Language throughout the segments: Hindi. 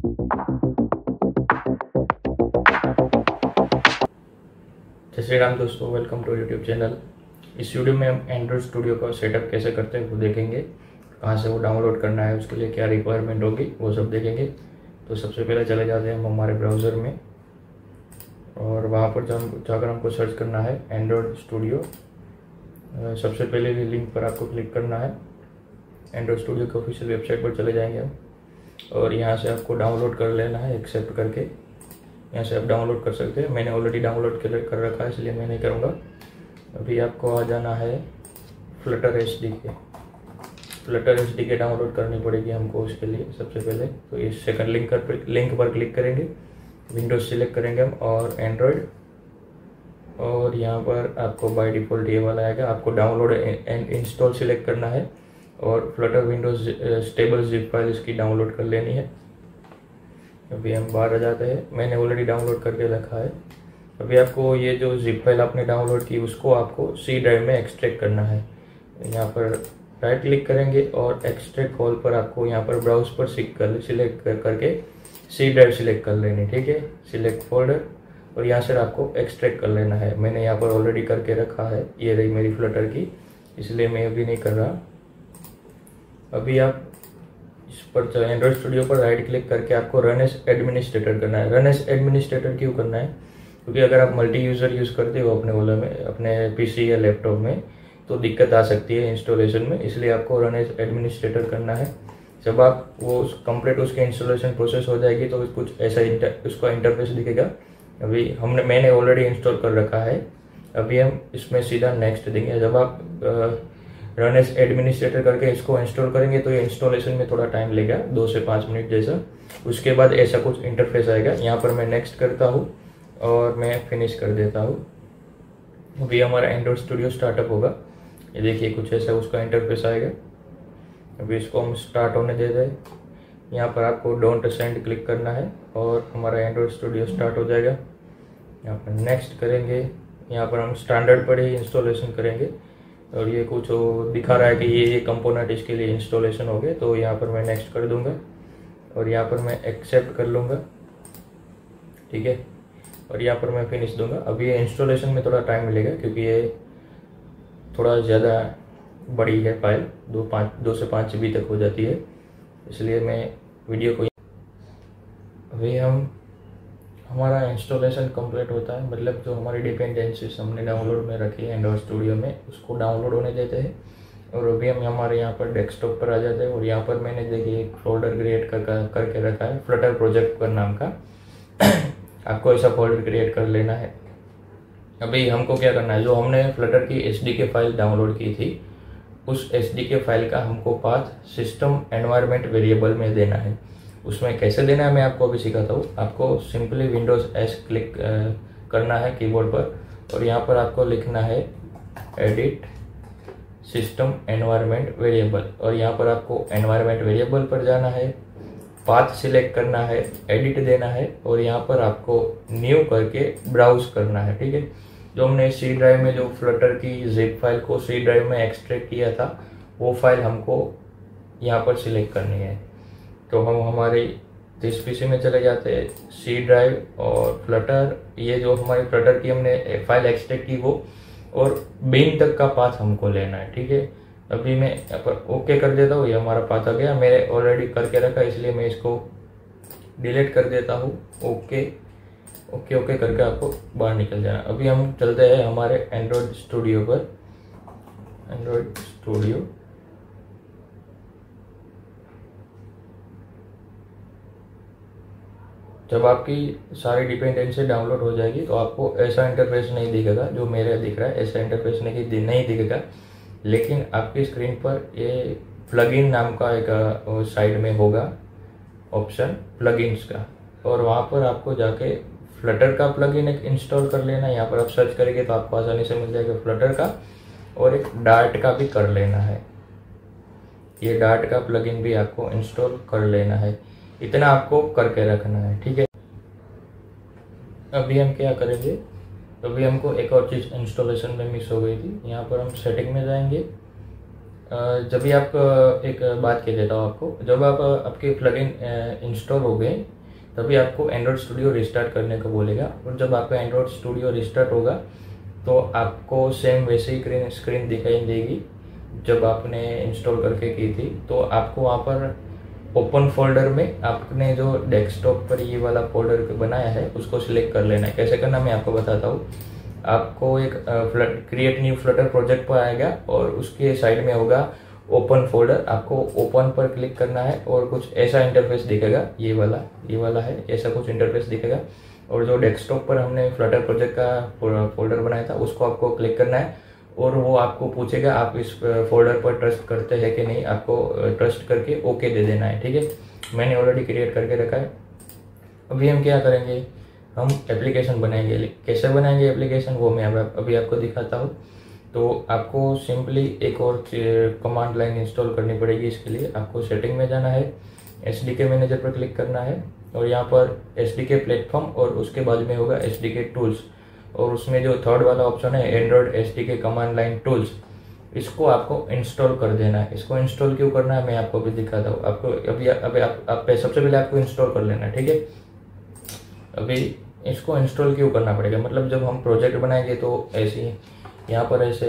जय श्री राम दोस्तों, वेलकम टू यूट्यूब चैनल। इस वीडियो में हम एंड्रॉइड स्टूडियो का सेटअप कैसे करते हैं वो देखेंगे। कहाँ से वो डाउनलोड करना है, उसके लिए क्या रिक्वायरमेंट होगी वो सब देखेंगे। तो सबसे पहले चले जाते हैं हम हमारे ब्राउज़र में और वहाँ पर जाकर हमको सर्च करना है एंड्रॉइड स्टूडियो। सबसे पहले लिंक पर आपको क्लिक करना है। एंड्रॉइड स्टूडियो की ऑफिशियल वेबसाइट पर चले जाएंगे हम और यहाँ से आपको डाउनलोड कर लेना है एक्सेप्ट करके। यहाँ से आप डाउनलोड कर सकते हैं। मैंने ऑलरेडी डाउनलोड कर रखा है इसलिए मैं नहीं करूँगा। अभी आपको आ जाना है Flutter SDK. Flutter SDK download करनी पड़ेगी हमको उसके लिए। सबसे पहले तो इस सेकंड लिंक पर क्लिक करेंगे, विंडोज सिलेक्ट करेंगे हम और एंड्रॉयड, और यहाँ पर आपको बाय डिफ़ॉल्ट ये वाला आएगा। आपको डाउनलोड एंड इंस्टॉल सिलेक्ट करना है और Flutter Windows stable zip file इसकी डाउनलोड कर लेनी है। अभी हम बाहर आ जाते हैं। मैंने ऑलरेडी डाउनलोड करके रखा है। अभी आपको ये जो जिप फाइल आपने डाउनलोड की उसको आपको सी ड्राइव में एक्सट्रैक्ट करना है। यहाँ पर राइट क्लिक करेंगे और एक्सट्रैक्ट ऑल पर आपको यहाँ पर ब्राउज पर सिलेक्ट करके सी ड्राइव सिलेक्ट कर लेनी। ठीक है, सिलेक्ट फोल्डर और यहाँ से आपको एक्सट्रैक्ट कर लेना है। मैंने यहाँ पर ऑलरेडी करके रखा है, ये रही मेरी फ्लटर की, इसलिए मैं अभी नहीं कर रहा। अभी आप इस पर एंड्रॉइड स्टूडियो पर राइट क्लिक करके आपको रन एज एडमिनिस्ट्रेटर करना है। रन एज एडमिनिस्ट्रेटर क्यों करना है? क्योंकि अगर आप मल्टी यूज़र यूज़ करते हो अपने पीसी या लैपटॉप में तो दिक्कत आ सकती है इंस्टॉलेशन में, इसलिए आपको रन एज एडमिनिस्ट्रेटर करना है। जब आप वो कंप्लीट उसके इंस्टॉलेशन प्रोसेस हो जाएगी तो कुछ ऐसा उसका इंटरफेस दिखेगा। अभी मैंने ऑलरेडी इंस्टॉल कर रखा है। अभी हम इसमें सीधा नेक्स्ट देंगे। जब आप रन एज एडमिनिस्ट्रेटर करके इसको इंस्टॉल करेंगे तो ये इंस्टॉलेशन में थोड़ा टाइम लेगा, 2 से 5 मिनट जैसा। उसके बाद ऐसा कुछ इंटरफेस आएगा। यहाँ पर मैं नेक्स्ट करता हूँ और मैं फिनिश कर देता हूँ। अभी हमारा एंड्रॉइड स्टूडियो स्टार्टअप होगा। ये देखिए कुछ ऐसा उसका इंटरफेस आएगा। अभी इसको हम स्टार्ट होने दे दें। यहाँ पर आपको डोंट सेंड क्लिक करना है और हमारा एंड्रॉइड स्टूडियो स्टार्ट हो जाएगा। यहाँ पर नेक्स्ट करेंगे। यहाँ पर हम स्टैंडर्ड पर ही इंस्टॉलेशन करेंगे और ये कुछ दिखा रहा है कि ये कंपोनेंट इसके लिए इंस्टॉलेशन हो गए, तो यहाँ पर मैं नेक्स्ट कर दूंगा और यहाँ पर मैं एक्सेप्ट कर लूँगा। ठीक है, और यहाँ पर मैं फिनिश दूंगा। अभी ये इंस्टॉलेशन में थोड़ा टाइम मिलेगा क्योंकि ये थोड़ा ज़्यादा बड़ी है फाइल, 2 से 5 GB तक हो जाती है, इसलिए मैं वीडियो को अभी हमारा इंस्टॉलेशन कंप्लीट होता है, मतलब जो हमारी डिपेंडेंसीज हमने डाउनलोड में रखी है एंड्रॉइड स्टूडियो में उसको डाउनलोड होने देते हैं। और अभी हम हमारे यहाँ पर डेस्कटॉप पर आ जाते हैं और यहाँ पर मैंने देखिए एक फोल्डर क्रिएट करके रखा है फ्लटर प्रोजेक्ट पर नाम का। आपको ऐसा फोल्डर क्रिएट कर लेना है। अभी हमको क्या करना है, जो हमने फ्लटर की एसडीके फाइल डाउनलोड की थी उस एसडीके फाइल का हमको पाथ सिस्टम एनवायरनमेंट वेरिएबल में देना है। उसमें कैसे देना है मैं आपको अभी सिखाता हूँ। आपको सिंपली विंडोज एस क्लिक करना है कीबोर्ड पर और यहाँ पर आपको लिखना है एडिट सिस्टम एनवायरनमेंट वेरिएबल और यहाँ पर आपको एनवायरनमेंट वेरिएबल पर जाना है, पाथ सिलेक्ट करना है, एडिट देना है और यहाँ पर आपको न्यू करके ब्राउज करना है। ठीक है, जो हमने सी ड्राइव में जो फ्लटर की जिप फाइल को सी ड्राइव में एक्सट्रैक्ट किया था वो फाइल हमको यहाँ पर सिलेक्ट करनी है। तो हम हमारे इस पीसी में चले जाते हैं, सी ड्राइव और फ्लटर, ये जो हमारी फ्लटर की हमने फाइल एक्सट्रैक्ट की वो, और बिन तक का पाथ हमको लेना है। ठीक है, अभी मैं यहाँ पर ओके कर देता हूँ। ये हमारा पाथ आ गया, मैंने ऑलरेडी करके रखा इसलिए मैं इसको डिलीट कर देता हूँ। ओके ओके ओके करके आपको बाहर निकल जाना। अभी हम चलते हैं हमारे एंड्रॉइड स्टूडियो पर। एंड्रॉइड स्टूडियो जब आपकी सारी डिपेंडेंसी डाउनलोड हो जाएगी तो आपको ऐसा इंटरफेस नहीं दिखेगा जो मेरे दिख रहा है, ऐसा इंटरफेस नहीं दिखेगा। लेकिन आपकी स्क्रीन पर ये प्लगइन नाम का एक साइड में होगा ऑप्शन प्लगइन्स का, और वहाँ पर आपको जाके फ्लटर का प्लगइन एक इंस्टॉल कर लेना। यहाँ पर आप सर्च करेंगे तो आपको आसानी से मिल जाएगा फ्लटर का, और एक डार्ट का भी कर लेना है। ये डार्ट का प्लगइन भी आपको इंस्टॉल कर लेना है। इतना आपको करके रखना है। ठीक है, अभी हम क्या करेंगे, अभी हमको एक और चीज़ इंस्टॉलेशन में मिस हो गई थी। यहाँ पर हम सेटिंग में जाएंगे, जब भी आप एक बात कह देता हूँ आपको, जब आप आपके प्लगइन इंस्टॉल हो गए तभी आपको एंड्रॉयड स्टूडियो रिस्टार्ट करने को बोलेगा। और जब आपका एंड्रॉयड स्टूडियो रिस्टार्ट होगा तो आपको सेम वैसे ही स्क्रीन दिखाई देगी जब आपने इंस्टॉल करके की थी। तो आपको वहाँ पर ओपन फोल्डर में आपने जो डेस्कटॉप पर ये वाला फोल्डर बनाया है उसको सिलेक्ट कर लेना है। कैसे करना मैं आपको बताता हूँ। आपको एक क्रिएट न्यू फ्लटर प्रोजेक्ट पर आएगा और उसके साइड में होगा ओपन फोल्डर। आपको ओपन पर क्लिक करना है और कुछ ऐसा इंटरफेस दिखेगा, ये वाला है, ऐसा कुछ इंटरफेस दिखेगा। और जो डेस्कटॉप पर हमने फ्लटर प्रोजेक्ट का फोल्डर बनाया था उसको आपको क्लिक करना है और वो आपको पूछेगा आप इस फोल्डर पर ट्रस्ट करते हैं कि नहीं। आपको ट्रस्ट करके ओके दे देना है, ठीक है। मैंने ऑलरेडी क्रिएट करके रखा है। अभी हम क्या करेंगे, हम एप्लीकेशन बनाएंगे। कैसे बनाएंगे एप्लीकेशन वो मैं अभी आपको दिखाता हूँ। तो आपको सिंपली एक और कमांड लाइन इंस्टॉल करनी पड़ेगी। इसके लिए आपको सेटिंग में जाना है, SDK मैनेजर पर क्लिक करना है और यहाँ पर SDK प्लेटफॉर्म और उसके बाद में होगा SDK टूल्स और उसमें जो थर्ड वाला ऑप्शन है Android SDK command line tools, इसको आपको इंस्टॉल कर देना है। इसको इंस्टॉल क्यों करना है मैं आपको अभी दिखाता हूँ। आपको अभी सबसे पहले आपको इंस्टॉल कर लेना है, ठीक है। अभी इसको इंस्टॉल क्यों करना पड़ेगा, मतलब जब हम प्रोजेक्ट बनाएंगे तो ऐसे यहाँ पर ऐसे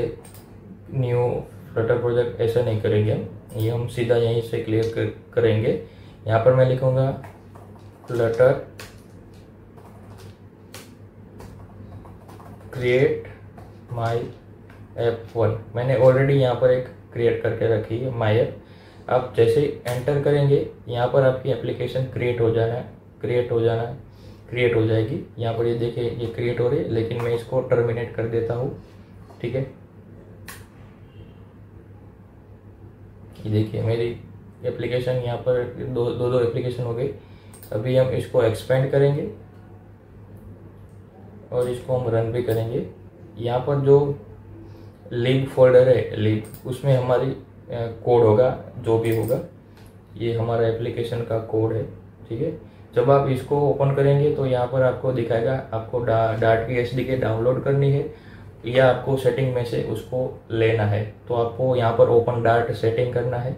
न्यू फ्लटर प्रोजेक्ट ऐसे नहीं करेंगे हम, ये हम सीधा यहीं से क्लियर करेंगे। यहाँ पर मैं लिखूंगा फ्लटर क्रिएट माई ऐप 1। मैंने ऑलरेडी यहाँ पर एक क्रिएट करके रखी है माई ऐप। आप जैसे ही एंटर करेंगे यहाँ पर आपकी एप्लीकेशन क्रिएट हो जाएगी। यहाँ पर ये देखिए ये क्रिएट हो रही है, लेकिन मैं इसको टर्मिनेट कर देता हूँ, ठीक है। ये देखिए मेरी एप्लीकेशन यहाँ पर दो एप्लीकेशन हो गई। अभी हम इसको एक्सपेंड करेंगे और इसको हम रन भी करेंगे। यहाँ पर जो लिब फोल्डर है, लिब उसमें हमारी कोड होगा, जो भी होगा ये हमारा एप्लीकेशन का कोड है, ठीक है। जब आप इसको ओपन करेंगे तो यहाँ पर आपको दिखाएगा आपको डार्ट की SDK डाउनलोड करनी है या आपको सेटिंग में से उसको लेना है। तो आपको यहाँ पर ओपन डार्ट सेटिंग करना है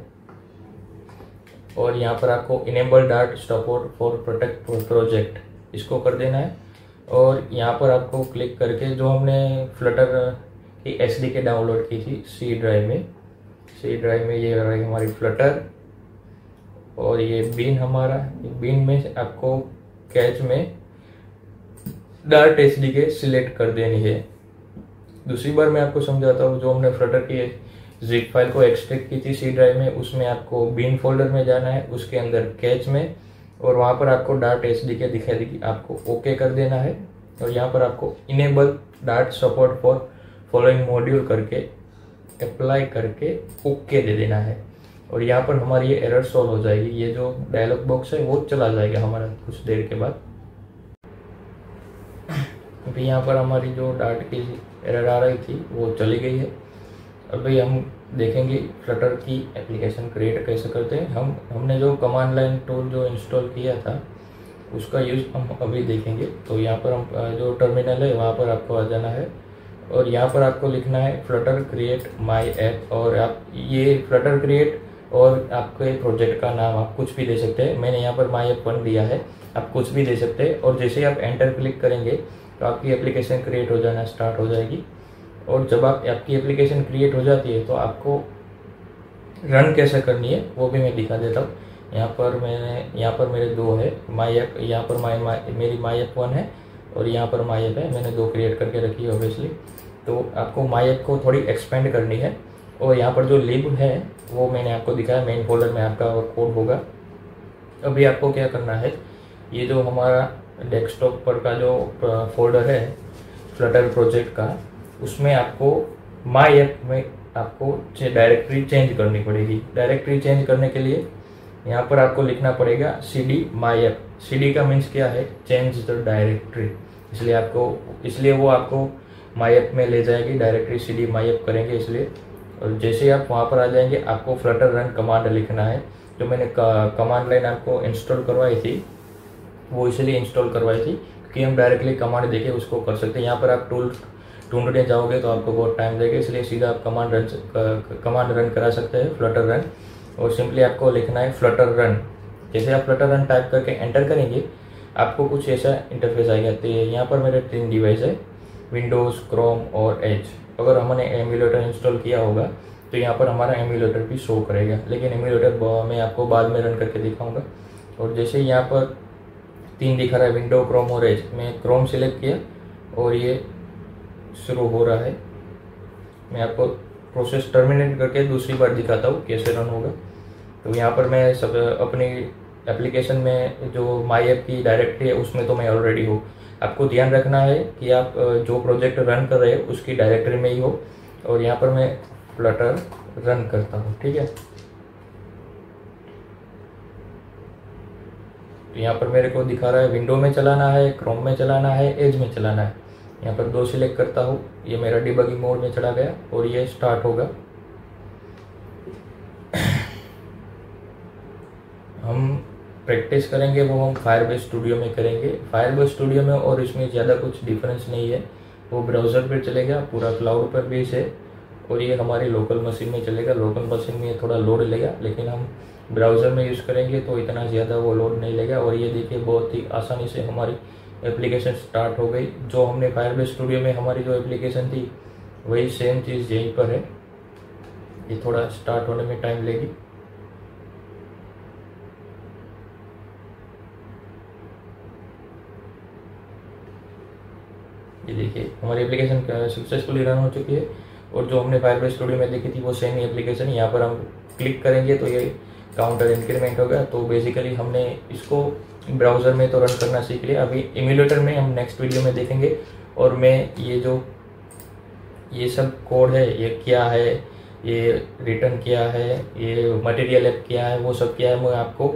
और यहाँ पर आपको enable dart support for protect project इसको कर देना है। और यहाँ पर आपको क्लिक करके जो हमने फ्लटर की SDK डाउनलोड की थी सी ड्राइव में ये रही हमारी फ्लटर और ये बीन हमारा, बीन में आपको कैच में डार्ट SDK सिलेक्ट कर देनी है। दूसरी बार मैं आपको समझाता हूँ। जो हमने फ्लटर की जिप फाइल को एक्सट्रैक्ट की थी सी ड्राइव में, उसमें आपको बीन फोल्डर में जाना है, उसके अंदर कैच में, और वहाँ पर आपको डार्ट SDK दिखाई देगी, आपको ओके कर देना है। और यहाँ पर आपको enable dart support for following module करके अप्लाई करके ओके दे देना है। और यहाँ पर हमारी ये एरर सॉल्व हो जाएगी। ये जो डायलॉग बॉक्स है वो चला जाएगा हमारा कुछ देर के बाद। अभी यहाँ पर हमारी जो डार्ट की एरर आ रही थी वो चली गई है। अभी हम देखेंगे फ्लटर की एप्लीकेशन क्रिएट कैसे करते हैं। हमने जो कमांड लाइन टूल जो इंस्टॉल किया था उसका यूज़ हम अभी देखेंगे। तो यहाँ पर हम जो टर्मिनल है वहाँ पर आपको आ जाना है और यहाँ पर आपको लिखना है फ्लटर क्रिएट माई ऐप। और आप ये फ्लटर क्रिएट और आपके प्रोजेक्ट का नाम आप कुछ भी दे सकते हैं। मैंने यहाँ पर माई ऐप 1 दिया है, आप कुछ भी दे सकते हैं। और जैसे ही आप एंटर क्लिक करेंगे तो आपकी एप्लीकेशन क्रिएट हो जाना स्टार्ट हो जाएगी। और जब आपकी एप्लीकेशन क्रिएट हो जाती है तो आपको रन कैसे करनी है वो भी मैं दिखा देता हूँ। यहाँ पर मेरे दो है माई ऐप, यहाँ पर मेरी माई ऐप 1 है और यहाँ पर माई ऐप है। मैंने दो क्रिएट करके रखी है ऑब्वियसली। तो आपको माई ऐप को थोड़ी एक्सपेंड करनी है। और यहाँ पर जो लिब है वो मैंने आपको दिखाया, मेन फोल्डर में आपका कोड होगा। अभी आपको क्या करना है, ये जो हमारा डेस्कटॉप पर का जो फोल्डर है फ्लटर प्रोजेक्ट का, उसमें आपको माई ऐप में आपको डायरेक्टरी चेंज करनी पड़ेगी। डायरेक्टरी चेंज करने के लिए यहाँ पर आपको लिखना पड़ेगा cd माई ऐप। cd का मीन्स क्या है, चेंज द डायरेक्टरी। इसलिए वो आपको माई ऐप में ले जाएगी, डायरेक्टरी cd माई ऐप करेंगे इसलिए। और जैसे ही आप वहाँ पर आ जाएंगे आपको फ्लटर रन कमांड लिखना है। जो मैंने कमांड लाइन आपको इंस्टॉल करवाई थी वो इसलिए इंस्टॉल करवाई थी क्योंकि हम डायरेक्टली कमांड देके उसको कर सकते हैं। यहाँ पर आप ढूंढने जाओगे तो आपको बहुत टाइम लगेगा, इसलिए सीधा आप कमांड रन करा सकते हैं, फ्लटर रन। और सिंपली आपको लिखना है फ्लटर रन। जैसे आप फ्लटर रन टाइप करके एंटर करेंगे आपको कुछ ऐसा इंटरफेस आएगा। तो यहाँ पर मेरे 3 डिवाइस है, विंडोज़, क्रोम और एज। अगर हमने एमुलेटर इंस्टॉल किया होगा तो यहाँ पर हमारा एमुलेटर भी शो करेगा, लेकिन एमुलेटर मैं आपको बाद में रन करके दिखाऊंगा। और जैसे यहाँ पर 3 दिखा रहा है, विंडो, क्रोम और एज, मैं क्रोम सिलेक्ट किया और ये शुरू हो रहा है। मैं आपको प्रोसेस टर्मिनेट करके दूसरी बार दिखाता हूँ कैसे रन होगा। तो यहाँ पर मैं सब अपनी एप्लीकेशन में जो माई ऐप की डायरेक्टरी है उसमें तो मैं ऑलरेडी हूँ। आपको ध्यान रखना है कि आप जो प्रोजेक्ट रन कर रहे हो उसकी डायरेक्टरी में ही हो। और यहाँ पर मैं फ्लटर रन करता हूँ, ठीक है। तो यहाँ पर मेरे को दिखा रहा है विंडो में चलाना है, क्रोम में चलाना है, एज में चलाना है। यहाँ पर 2 सिलेक्ट करता हूँ, ये मेरा डिबगिंग मोड में चला गया और ये स्टार्ट होगा। हम प्रैक्टिस करेंगे वो हम फायरबेस स्टूडियो में करेंगे। फायरबेस स्टूडियो में और इसमें ज़्यादा कुछ डिफरेंस नहीं है, वो ब्राउज़र पर चलेगा, पूरा क्लाउड पर बेस है और ये हमारी लोकल मशीन में चलेगा। लोकल मशीन में थोड़ा लोड लेगा, लेकिन हम ब्राउज़र में यूज़ करेंगे तो इतना ज़्यादा वो लोड नहीं लेगा। और ये देखिए बहुत ही आसानी से हमारी एप्लीकेशन स्टार्ट हो गई। जो हमने फायरबेस स्टूडियो में हमारी जो एप्लीकेशन थी वही सेम चीज़ यहीं पर है। ये थोड़ा स्टार्ट होने में टाइम लेगी। ये देखिए हमारी एप्लीकेशन सक्सेसफुली रन हो चुकी है और जो हमने फायरबेस स्टूडियो में देखी थी वो सेम ही एप्लीकेशन। यहाँ पर हम क्लिक करेंगे तो ये काउंटर इंक्रीमेंट होगा। तो बेसिकली हमने इसको ब्राउज़र में तो रन करना सीख लिया, अभी एमुलेटर में हम नेक्स्ट वीडियो में देखेंगे। और मैं ये सब कोड है, ये क्या है, ये रिटर्न क्या है, ये मटेरियल ऐप क्या है, वो सब क्या है, मैं आपको